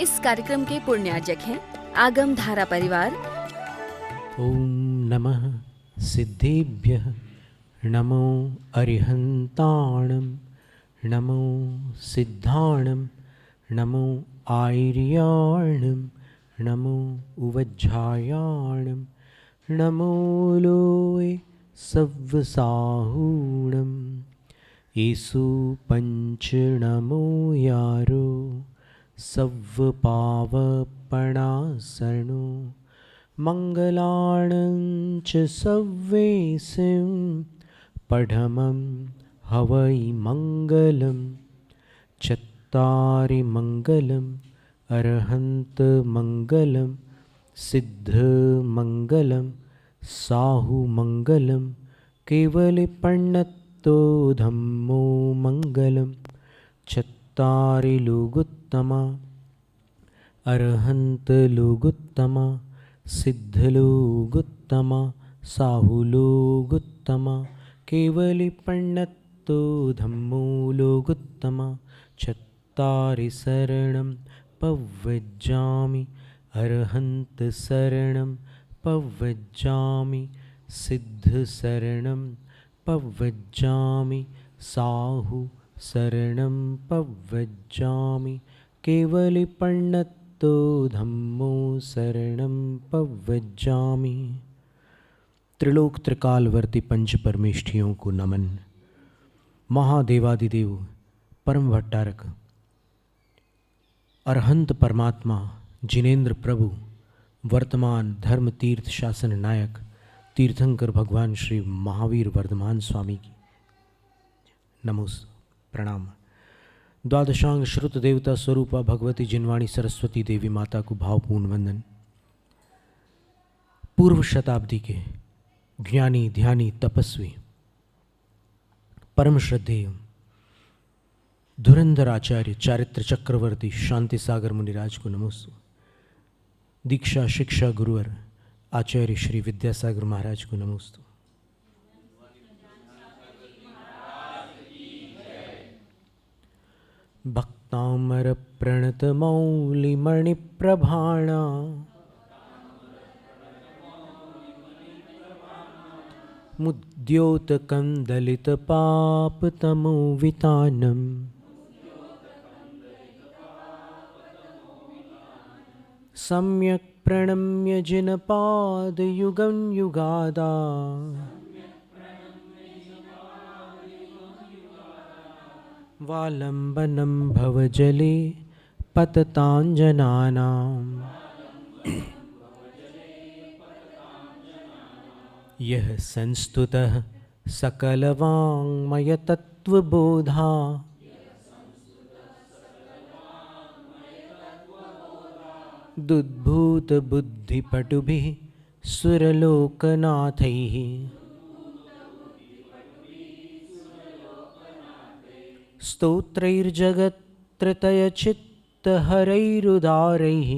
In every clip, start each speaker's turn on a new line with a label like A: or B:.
A: इस कार्यक्रम के पुण्यार्जक हैं आगम धारा परिवार।
B: ओम नमः सिद्धेभ्यः नमो अरिहन्ताणं नमो सिद्धाणं नमो आयर्याणं नमो उवज्झायाणं नमो लोए सव्वसाहूणं येसु पंच नमो यारो सव्वपावपणासनो मंगलाणं च सव्वेसिं पढमं हवै मंगलं चत्तारि मंगलम् अरहन्तमंगलं सिद्धमंगलं साहुमंगलं केवलिपण्णत्तो धम्मो मंगलं चत्तारि लोगुत्तमा अरहन्तलोगुत्तमा सिद्धलोगुत्तमा साहुलोगुत्तमा केवलिपण्णत्तो धम्मो लोगुत्तमा चत्तारि शरणं पव्वज्जामि अरहन्तशरणं पव्वज्जामि सिद्धशरणं पव्वज्जामि साहुशरणं पव्वज्जामि केवलिपण्णत्तो धम्मो शरणं पव्वज्जामि। त्रिलोक त्रिकालवर्ती पंच परमेष्ठियों को नमन। महादेवादिदेव परम भट्टारक अरहंत परमात्मा जिनेन्द्र प्रभु वर्तमान धर्म तीर्थ शासन नायक तीर्थंकर भगवान श्री महावीर वर्धमान स्वामी की नमो प्रणाम। द्वादशांग श्रुत देवता स्वरूपा भगवती जिनवाणी सरस्वती देवी माता को भावपूर्ण वंदन। पूर्व शताब्दी के ज्ञानी ध्यानी तपस्वी परम श्रद्धेय धुरंधर आचार्य चारित्र चक्रवर्ती शांति सागर मुनिराज को नमोस्तु। दीक्षा शिक्षा गुरुवर आचार्य श्री विद्यासागर महाराज को नमोस्तु। भक्तामर प्रणत मौलि मणिप्रभाणा मुद्योत कंदलित पाप तमो वितानम सम्यक प्रणम्य जिनपाद युगं युगादा वालंबनं भवजले पततांजनानां यः संस्तुतः सकलवाङ्मय तत्त्वबोधा दुद्भूत बुद्धिपटुभिः सुरलोकनाथैः स्तोत्रैर्जगत्त्रतयचित्तहरैरुदारैः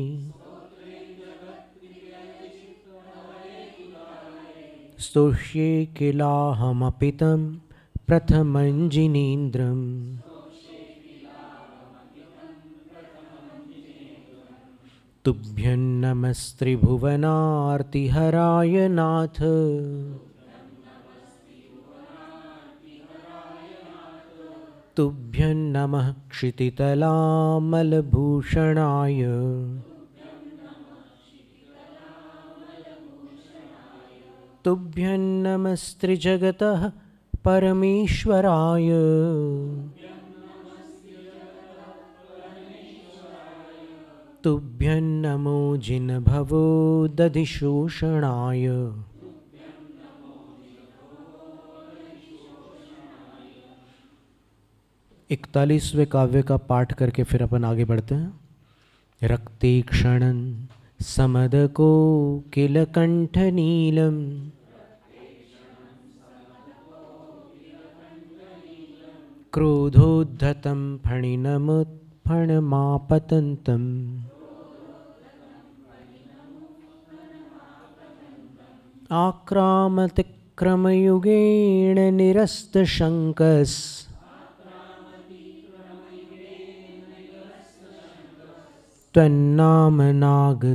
B: स्तोष्ये किलाहमपि तं प्रथमं जिनेन्द्रम् तुभ्यं नमस्त्रिभुवनार्तिहराय नाथ तुभ्यं नमः क्षितितलामलभूषणाय तुभ्यं नमस्त्रिजगतः परमेश्वराय तुभ्यं नमो जिनभवो दधिशोषणाय इकतालीसवें काव्य का पाठ करके फिर अपन आगे बढ़ते हैं। रक्ते क्षणं समदको किलकंठ नीलम क्रोधोद्धतं फणिनमुत्फणमापतन्तम् आक्रामतिक्रमयुगेण निरस्तशङ्कस् त्वन्नामनागदमनी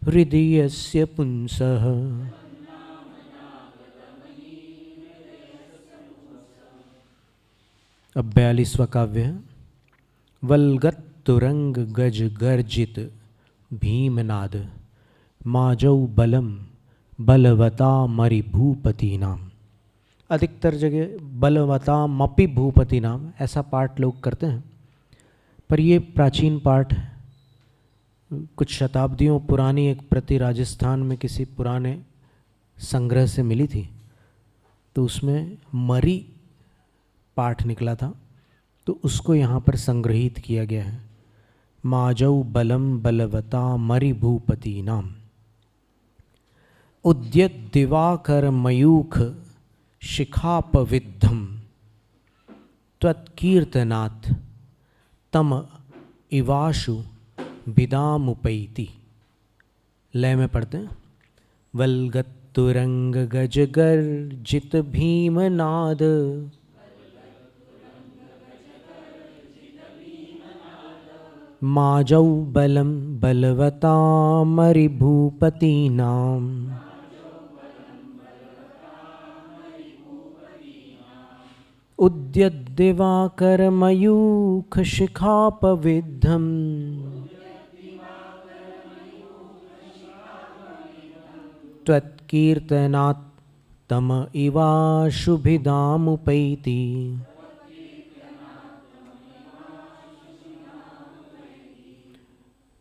B: हृदयस्य पुंसः। अब 42वां काव्य है। वल्गत तुरंग गज गर्जित भीमनाद, माजौ बलम बलवता मरि भूपति नाम। अधिकतर जगह बलवता मपि भूपति नाम ऐसा पाठ लोग करते हैं, पर ये प्राचीन पाठ कुछ शताब्दियों पुरानी एक प्रति राजस्थान में किसी पुराने संग्रह से मिली थी, तो उसमें मरी पाठ निकला था, तो उसको यहाँ पर संग्रहित किया गया है। माजौ बलम बलवता मरि भूपति नाम, उद्यत दिवाकर मयूख शिखापविद्धम, त्वत्कीर्तनात् तम इवाशु विदामुपैति। लय में पढ़ते हैं। वल्गत तुरंग गज गर्जित भीमनाद, माजौ बलम बलवता मरि भूपति नाम। उद्यत दिवाकर मयूख शिखापविद्धम, त्वत्कीर्तनात् तम इवाशुभिदामुपैति।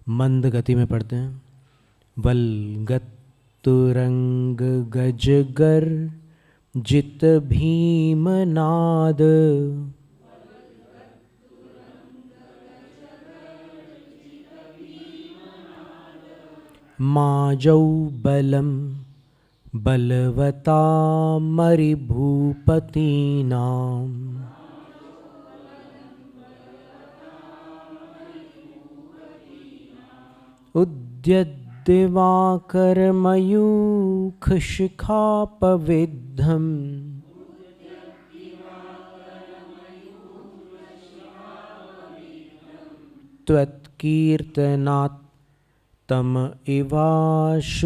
B: मंद गति में पढ़ते हैं। वल्गत तुरंग गजगर जित भीमनाद, माजौ बलम बलवता मरि भूपति नाम। उद्यत दिवाकर मयूख शिखापविद्धम, त्वत्कीर्तनात् तम इवाशुभिदामुपैति।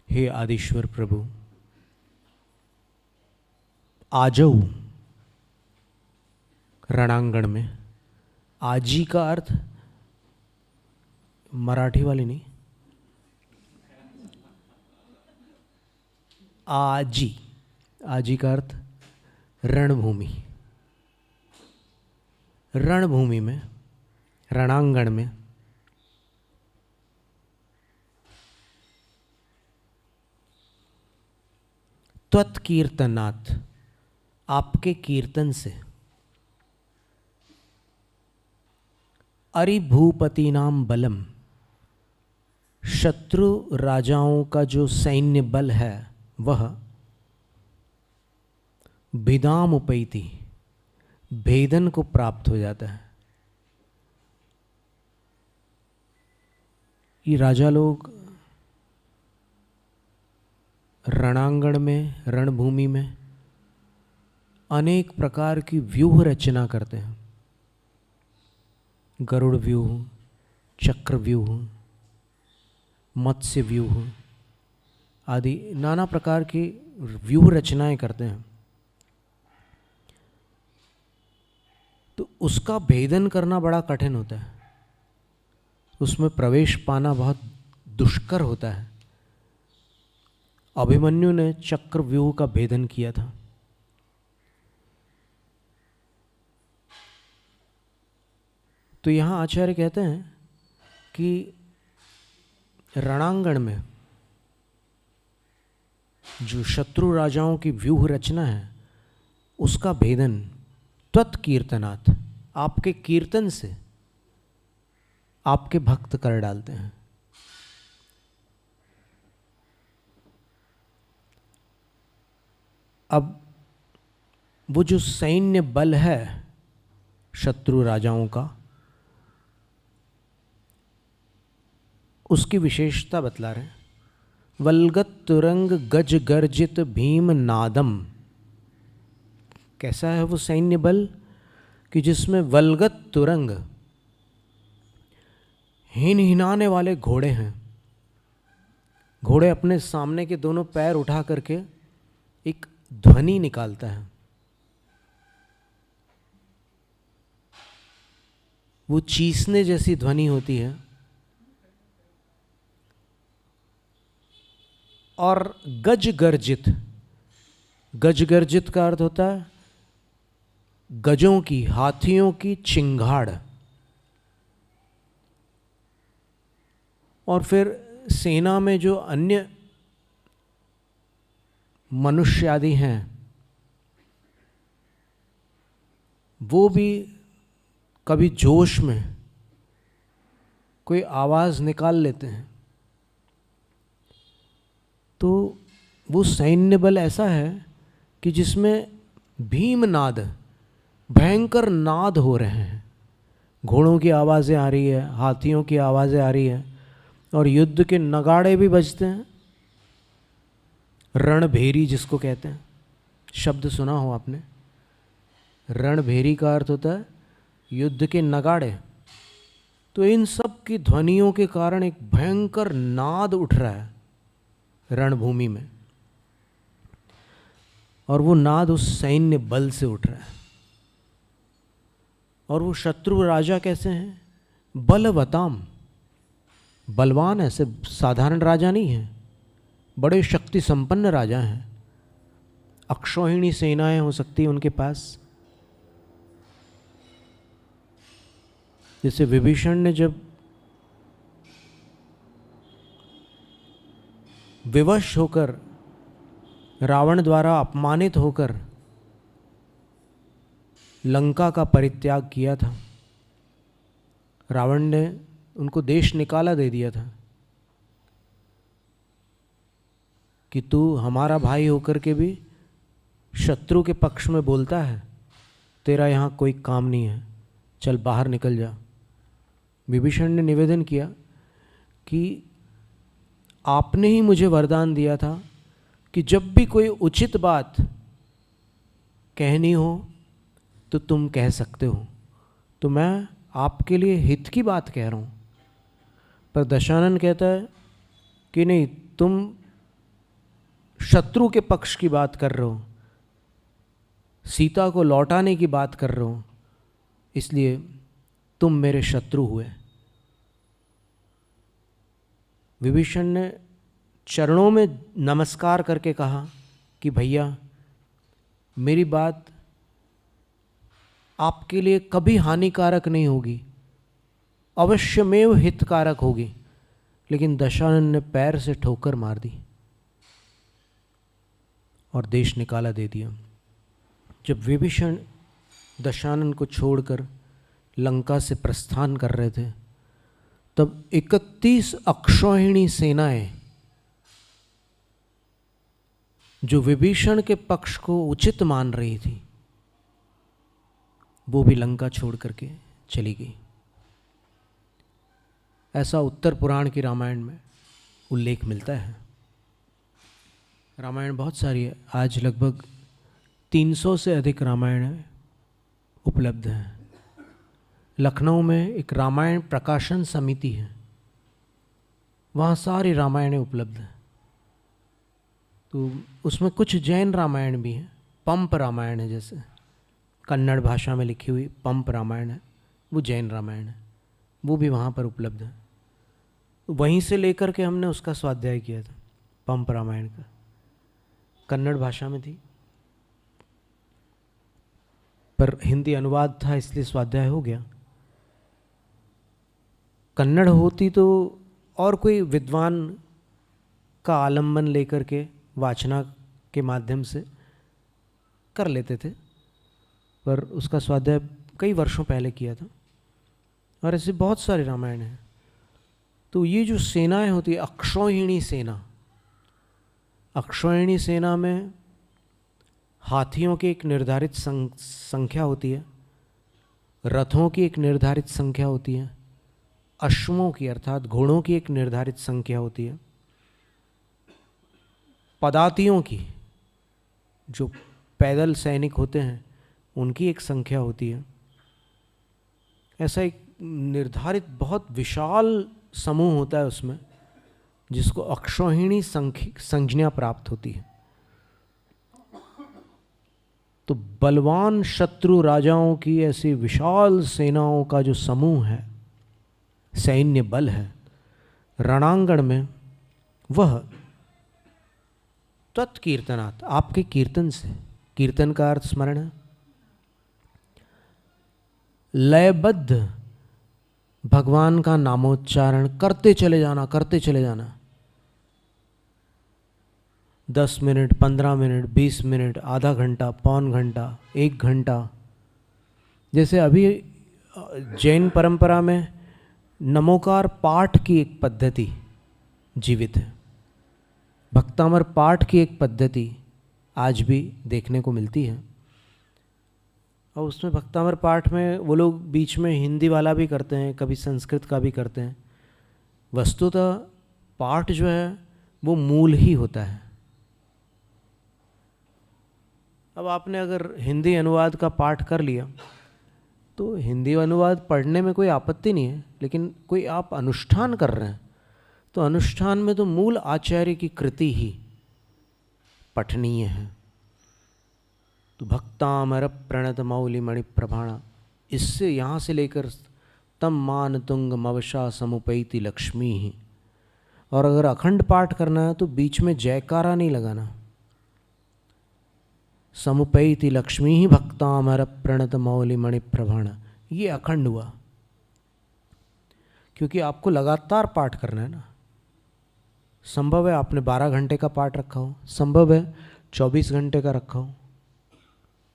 B: हे आदिश्वर प्रभु, आजऊ रणांगण में, आजी का अर्थ मराठी वाली नहीं, आजी, आजी का अर्थ रणभूमि। रणभूमि में, रणांगण में त्वत्कीर्तनात्, आपके कीर्तन से, अरि भूपति नाम बलम, शत्रु राजाओं का जो सैन्य बल है वह भिदामुपैति, भेदन को प्राप्त हो जाता है। ये राजा लोग रणांगण में, रणभूमि में अनेक प्रकार की व्यूह रचना करते हैं। गरुड़ व्यूह, चक्र व्यूह, मत्स्य व्यूह आदि नाना प्रकार की व्यूह रचनाएं करते हैं। तो उसका भेदन करना बड़ा कठिन होता है, उसमें प्रवेश पाना बहुत दुष्कर होता है। अभिमन्यु ने चक्र व्यूह का भेदन किया था। तो यहाँ आचार्य कहते हैं कि रणांगण में जो शत्रु राजाओं की व्यूह रचना है उसका भेदन त्वत्कीर्तनात्, आपके कीर्तन से आपके भक्त कर डालते हैं। अब वो जो सैन्य बल है शत्रु राजाओं का, उसकी विशेषता बतला रहे हैं। वल्गत तुरंग गज गर्जित भीम नादम। कैसा है वो सैन्य बल कि जिसमें वल्गत तुरंग, हिन हिनाने वाले घोड़े हैं। घोड़े अपने सामने के दोनों पैर उठा करके एक ध्वनि निकालता है, वो चीसने जैसी ध्वनि होती है। और गज गर्जित, गज गर्जित का अर्थ होता है गजों की, हाथियों की चिंगाड़। और फिर सेना में जो अन्य मनुष्य आदि हैं वो भी कभी जोश में कोई आवाज़ निकाल लेते हैं। तो वो सैन्य बल ऐसा है कि जिसमें भीमनाद, भयंकर नाद हो रहे हैं। घोड़ों की आवाज़ें आ रही है, हाथियों की आवाज़ें आ रही है, और युद्ध के नगाड़े भी बजते हैं। रणभेरी जिसको कहते हैं, शब्द सुना हो आपने। रणभेरी का अर्थ होता है युद्ध के नगाड़े। तो इन सब की ध्वनियों के कारण एक भयंकर नाद उठ रहा है रणभूमि में, और वो नाद उस सैन्य बल से उठ रहा है। और वो शत्रु राजा कैसे हैं? बलवताम, बलवान, ऐसे साधारण राजा नहीं है, बड़े शक्ति संपन्न राजा हैं। अक्षौहिणी सेनाएं हो सकती हैं उनके पास। जैसे विभीषण ने जब विवश होकर, रावण द्वारा अपमानित होकर लंका का परित्याग किया था, रावण ने उनको देश निकाला दे दिया था कि तू हमारा भाई होकर के भी शत्रु के पक्ष में बोलता है, तेरा यहाँ कोई काम नहीं है, चल बाहर निकल जा। विभीषण ने निवेदन किया कि आपने ही मुझे वरदान दिया था कि जब भी कोई उचित बात कहनी हो तो तुम कह सकते हो, तो मैं आपके लिए हित की बात कह रहा हूँ। पर दशानन कहता है कि नहीं, तुम शत्रु के पक्ष की बात कर रहे हो, सीता को लौटाने की बात कर रहे हो, इसलिए तुम मेरे शत्रु हुए। विभीषण ने चरणों में नमस्कार करके कहा कि भैया, मेरी बात आपके लिए कभी हानिकारक नहीं होगी, अवश्यमेव हितकारक होगी। लेकिन दशानन ने पैर से ठोकर मार दी और देश निकाला दे दिया। जब विभीषण दशानन को छोड़कर लंका से प्रस्थान कर रहे थे, तब 31 अक्षौहिणी सेनाएं जो विभीषण के पक्ष को उचित मान रही थी, वो भी लंका छोड़ करके चली गई। ऐसा उत्तर पुराण की रामायण में उल्लेख मिलता है। रामायण बहुत सारी है, आज लगभग 300 से अधिक रामायण उपलब्ध हैं। लखनऊ में एक रामायण प्रकाशन समिति है, वहाँ सारी रामायणें उपलब्ध हैं। तो उसमें कुछ जैन रामायण भी हैं। पंप रामायण है, जैसे कन्नड़ भाषा में लिखी हुई पंप रामायण है, वो जैन रामायण है, वो भी वहाँ पर उपलब्ध है। तो वहीं से लेकर के हमने उसका स्वाध्याय किया था, पंप रामायण का। कन्नड़ भाषा में थी, पर हिंदी अनुवाद था, इसलिए स्वाध्याय हो गया। कन्नड़ होती तो और कोई विद्वान का आलम्बन लेकर के वाचना के माध्यम से कर लेते थे, पर उसका स्वाध्याय कई वर्षों पहले किया था। और ऐसे बहुत सारे रामायण हैं। तो ये जो सेनाएं होती है, अक्षौहिणी सेना, अक्षौहिणी सेना में हाथियों की एक निर्धारित संख्या होती है, रथों की एक निर्धारित संख्या होती है, अश्वों की अर्थात घोड़ों की एक निर्धारित संख्या होती है, पदातियों की, जो पैदल सैनिक होते हैं, उनकी एक संख्या होती है। ऐसा एक निर्धारित बहुत विशाल समूह होता है उसमें, जिसको अक्षौहिणी संज्ञा प्राप्त होती है। तो बलवान शत्रु राजाओं की ऐसी विशाल सेनाओं का जो समूह है, सैन्य बल है रणांगण में, वह तत्कीर्तनात्, आपके कीर्तन से, कीर्तन का अर्थ स्मरण है, लयबद्ध भगवान का नामोच्चारण करते चले जाना, करते चले जाना। 10 मिनट, 15 मिनट, 20 मिनट, आधा घंटा, पौन घंटा, 1 घंटा। जैसे अभी जैन परंपरा में नमोकार पाठ की एक पद्धति जीवित है, भक्तामर पाठ की एक पद्धति आज भी देखने को मिलती है। और उसमें भक्तामर पाठ में वो लोग बीच में हिंदी वाला भी करते हैं, कभी संस्कृत का भी करते हैं। वस्तुतः पाठ जो है वो मूल ही होता है। अब आपने अगर हिंदी अनुवाद का पाठ कर लिया तो हिंदी अनुवाद पढ़ने में कोई आपत्ति नहीं है, लेकिन कोई आप अनुष्ठान कर रहे हैं तो अनुष्ठान में तो मूल आचार्य की कृति ही पठनीय है। तो भक्तामर प्रणत मौलि मणि प्रभाणा, इससे यहाँ से लेकर तम मान तुंग मवशा समुपैति लक्ष्मी ही। और अगर अखंड पाठ करना है तो बीच में जयकारा नहीं लगाना। समुपैति लक्ष्मी ही भक्तामर प्रणत मौलि मणि प्रभाणा, ये अखंड हुआ, क्योंकि आपको लगातार पाठ करना है ना। संभव है आपने 12 घंटे का पाठ रखा हो, संभव है 24 घंटे का रखा हो,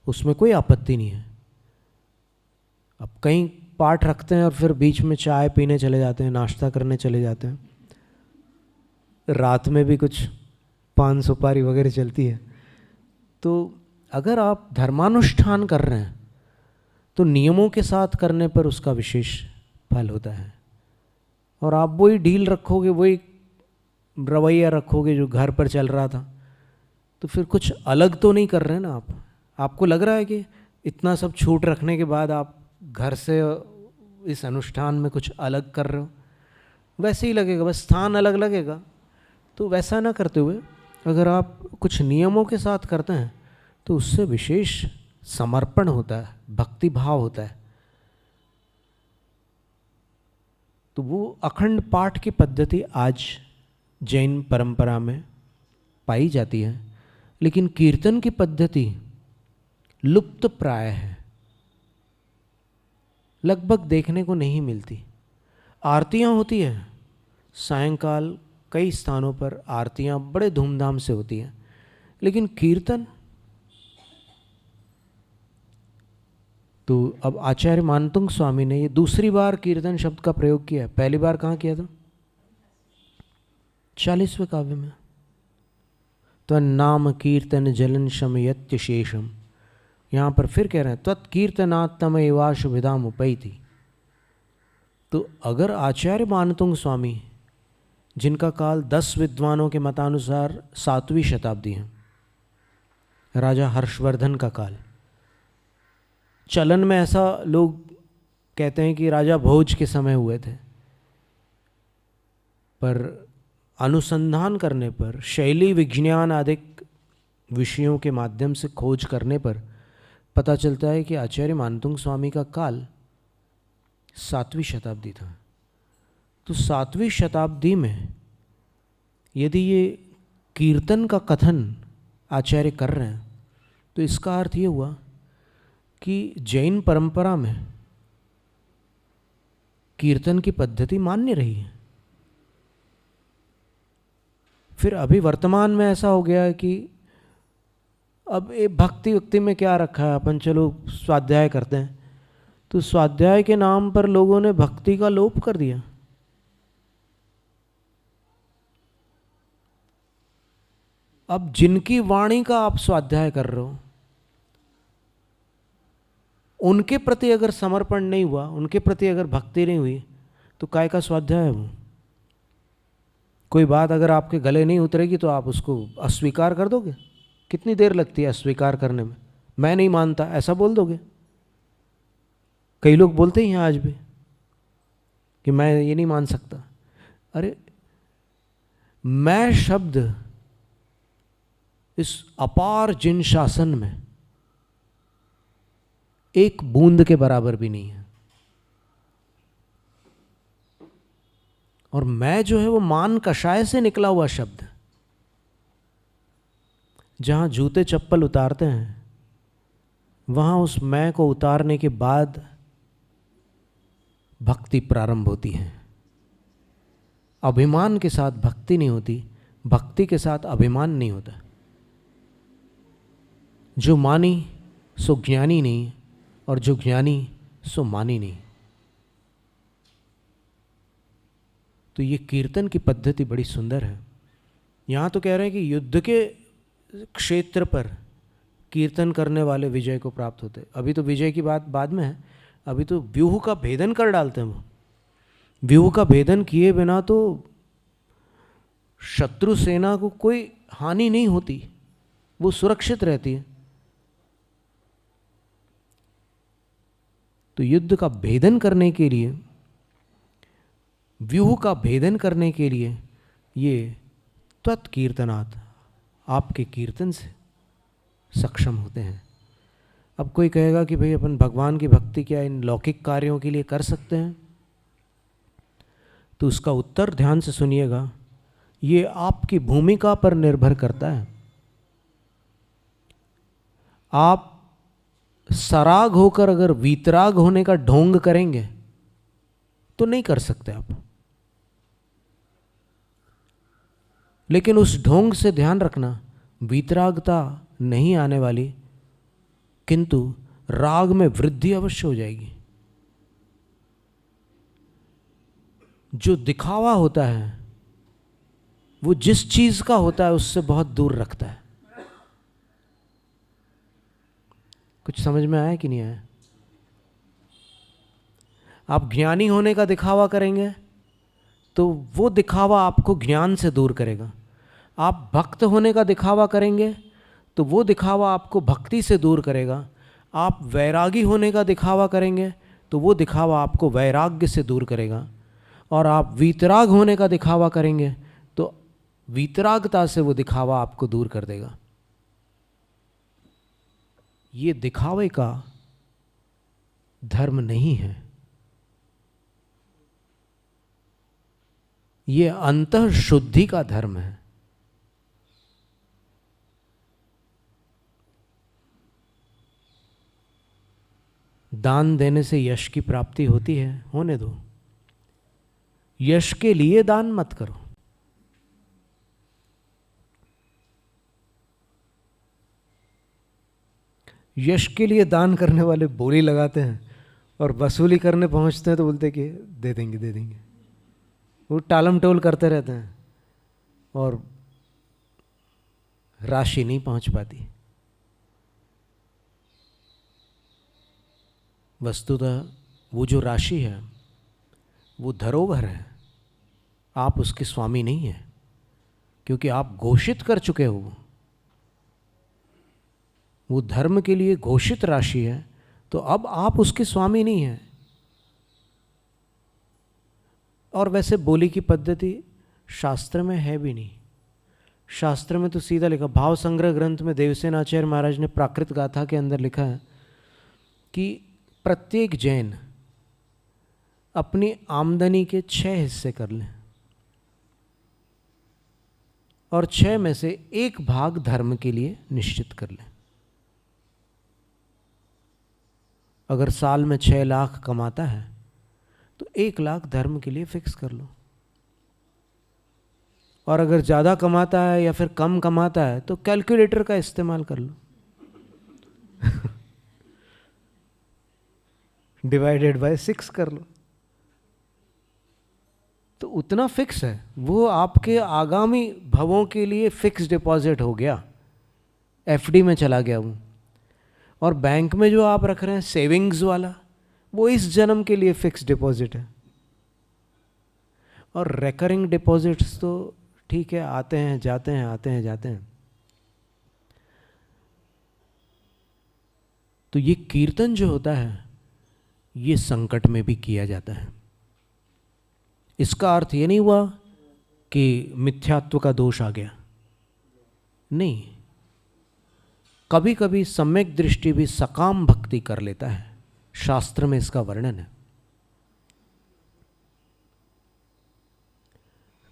B: उसमें कोई आपत्ति नहीं है। अब कहीं पाठ रखते हैं और फिर बीच में चाय पीने चले जाते हैं, नाश्ता करने चले जाते हैं, रात में भी कुछ पान सुपारी वगैरह चलती है। तो अगर आप धर्मानुष्ठान कर रहे हैं तो नियमों के साथ करने पर उसका विशेष फल होता है। और आप वही डील रखोगे, वही रवैया रखोगे जो घर पर चल रहा था, तो फिर कुछ अलग तो नहीं कर रहे हैं ना आप। आपको लग रहा है कि इतना सब छूट रखने के बाद आप घर से इस अनुष्ठान में कुछ अलग कर रहे हो, वैसे ही लगेगा, बस स्थान अलग लगेगा। तो वैसा ना करते हुए अगर आप कुछ नियमों के साथ करते हैं तो उससे विशेष समर्पण होता है, भक्ति भाव होता है। तो वो अखंड पाठ की पद्धति आज जैन परंपरा में पाई जाती है, लेकिन कीर्तन की पद्धति लुप्त प्राय है, लगभग देखने को नहीं मिलती। आरतियां होती है सायंकाल, कई स्थानों पर आरतियां बड़े धूमधाम से होती हैं, लेकिन कीर्तन तो अब आचार्य मानतुंग स्वामी ने ये दूसरी बार कीर्तन शब्द का प्रयोग किया है। पहली बार कहाँ किया था? 40वें काव्य में। तो नाम कीर्तन जलन शमयत्य शेषम, यहाँ पर फिर कह रहे हैं त्वत्कीर्तनात्तम एवाश विदाम उपैति। तो अगर आचार्य मानतुंग स्वामी, जिनका काल 10 विद्वानों के मतानुसार 7वीं शताब्दी है, राजा हर्षवर्धन का काल, चलन में ऐसा लोग कहते हैं कि राजा भोज के समय हुए थे, पर अनुसंधान करने पर, शैली विज्ञान आदि विषयों के माध्यम से खोज करने पर पता चलता है कि आचार्य मानतुंग स्वामी का काल 7वीं शताब्दी था। तो 7वीं शताब्दी में यदि ये कीर्तन का कथन आचार्य कर रहे हैं तो इसका अर्थ ये हुआ कि जैन परंपरा में कीर्तन की पद्धति मान्य रही है। फिर अभी वर्तमान में ऐसा हो गया है कि अब ये भक्ति वक्ति में क्या रखा है, अपन चलो स्वाध्याय करते हैं, तो स्वाध्याय के नाम पर लोगों ने भक्ति का लोप कर दिया। अब जिनकी वाणी का आप स्वाध्याय कर रहे हो, उनके प्रति अगर समर्पण नहीं हुआ, उनके प्रति अगर भक्ति नहीं हुई, तो काय का स्वाध्याय है वो? कोई बात अगर आपके गले नहीं उतरेगी तो आप उसको अस्वीकार कर दोगे? कितनी देर लगती है अस्वीकार करने में? मैं नहीं मानता ऐसा बोल दोगे? कई लोग बोलते ही हैं आज भी कि मैं ये नहीं मान सकता। अरे मैं शब्द इस अपार जिन शासन में एक बूंद के बराबर भी नहीं है। और मैं जो है वो मान कषाय से निकला हुआ शब्द। जहां जूते चप्पल उतारते हैं वहां उस मैं को उतारने के बाद भक्ति प्रारंभ होती है। अभिमान के साथ भक्ति नहीं होती, भक्ति के साथ अभिमान नहीं होता। जो मानी सो ज्ञानी नहीं, और जो ज्ञानी सो मानी नहीं। तो ये कीर्तन की पद्धति बड़ी सुंदर है। यहाँ तो कह रहे हैं कि युद्ध के क्षेत्र पर कीर्तन करने वाले विजय को प्राप्त होते। अभी तो विजय की बात बाद में है, अभी तो व्यूह का भेदन कर डालते हैं वो। व्यूह का भेदन किए बिना तो शत्रु सेना को कोई हानि नहीं होती, वो सुरक्षित रहती है। तो युद्ध का भेदन करने के लिए, व्यूह का भेदन करने के लिए ये त्वत्कीर्तनात्, आपके कीर्तन से सक्षम होते हैं। अब कोई कहेगा कि भाई अपन भगवान की भक्ति क्या इन लौकिक कार्यों के लिए कर सकते हैं? तो उसका उत्तर ध्यान से सुनिएगा। ये आपकी भूमिका पर निर्भर करता है। आप सराग होकर अगर वीतराग होने का ढोंग करेंगे तो नहीं कर सकते आप। लेकिन उस ढोंग से ध्यान रखना, वीतरागता नहीं आने वाली, किंतु राग में वृद्धि अवश्य हो जाएगी। जो दिखावा होता है वो जिस चीज का होता है उससे बहुत दूर रखता है। कुछ समझ में आया कि नहीं आया? आप ज्ञानी होने का दिखावा करेंगे तो वो दिखावा आपको ज्ञान से दूर करेगा। आप भक्त होने का दिखावा करेंगे तो वो दिखावा आपको भक्ति से दूर करेगा। आप वैरागी होने का दिखावा करेंगे तो वो दिखावा आपको वैराग्य से दूर करेगा। और आप वीतराग होने का दिखावा करेंगे तो वीतरागता से वो दिखावा आपको दूर कर देगा। ये दिखावे का धर्म नहीं है, ये अंतः शुद्धि का धर्म है। दान देने से यश की प्राप्ति होती है, होने दो। यश के लिए दान मत करो। यश के लिए दान करने वाले बोली लगाते हैं और वसूली करने पहुंचते हैं तो बोलते कि दे देंगे दे देंगे। वो टालम टोल करते रहते हैं और राशि नहीं पहुंच पाती। वस्तुतः वो जो राशि है वो धरोहर है, आप उसके स्वामी नहीं हैं, क्योंकि आप घोषित कर चुके हो। वो धर्म के लिए घोषित राशि है, तो अब आप उसके स्वामी नहीं हैं। और वैसे बोली की पद्धति शास्त्र में है भी नहीं। शास्त्र में तो सीधा लिखा, भाव संग्रह ग्रंथ में देवसेन आचार्य महाराज ने प्राकृत गाथा के अंदर लिखा है कि प्रत्येक जैन अपनी आमदनी के 6 हिस्से कर लें और 6 में से 1 भाग धर्म के लिए निश्चित कर लें। अगर साल में 6 लाख कमाता है तो 1 लाख धर्म के लिए फिक्स कर लो। और अगर ज़्यादा कमाता है या फिर कम कमाता है तो कैलकुलेटर का इस्तेमाल कर लो। डिवाइडेड बाय 6 कर लो, तो उतना फिक्स है। वो आपके आगामी भवों के लिए फिक्स डिपॉजिट हो गया, एफडी में चला गया वो। और बैंक में जो आप रख रहे हैं सेविंग्स वाला, वो इस जन्म के लिए फिक्स डिपॉजिट है। और रेकरिंग डिपॉजिट्स तो ठीक है, आते हैं जाते हैं, आते हैं जाते हैं। तो ये कीर्तन जो होता है ये संकट में भी किया जाता है। इसका अर्थ ये नहीं हुआ कि मिथ्यात्व का दोष आ गया, नहीं। कभी कभी सम्यक दृष्टि भी सकाम भक्ति कर लेता है, शास्त्र में इसका वर्णन है।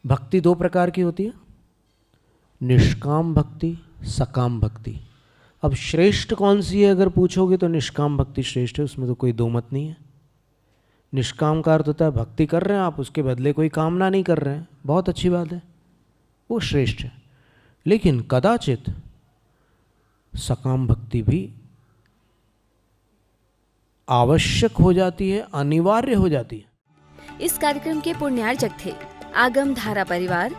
B: भक्ति दो प्रकार की होती है, निष्काम भक्ति, सकाम भक्ति। अब श्रेष्ठ कौन सी है अगर पूछोगे तो निष्काम भक्ति श्रेष्ठ है, उसमें तो कोई दो मत नहीं है। निष्काम का अर्थ होता है भक्ति कर रहे हैं आप, उसके बदले कोई कामना नहीं कर रहे हैं, बहुत अच्छी बात है, वो श्रेष्ठ है। लेकिन कदाचित सकाम भक्ति भी आवश्यक हो जाती है, अनिवार्य हो जाती है।
A: इस कार्यक्रम के पुण्यार्चक थे आगम धारा परिवार,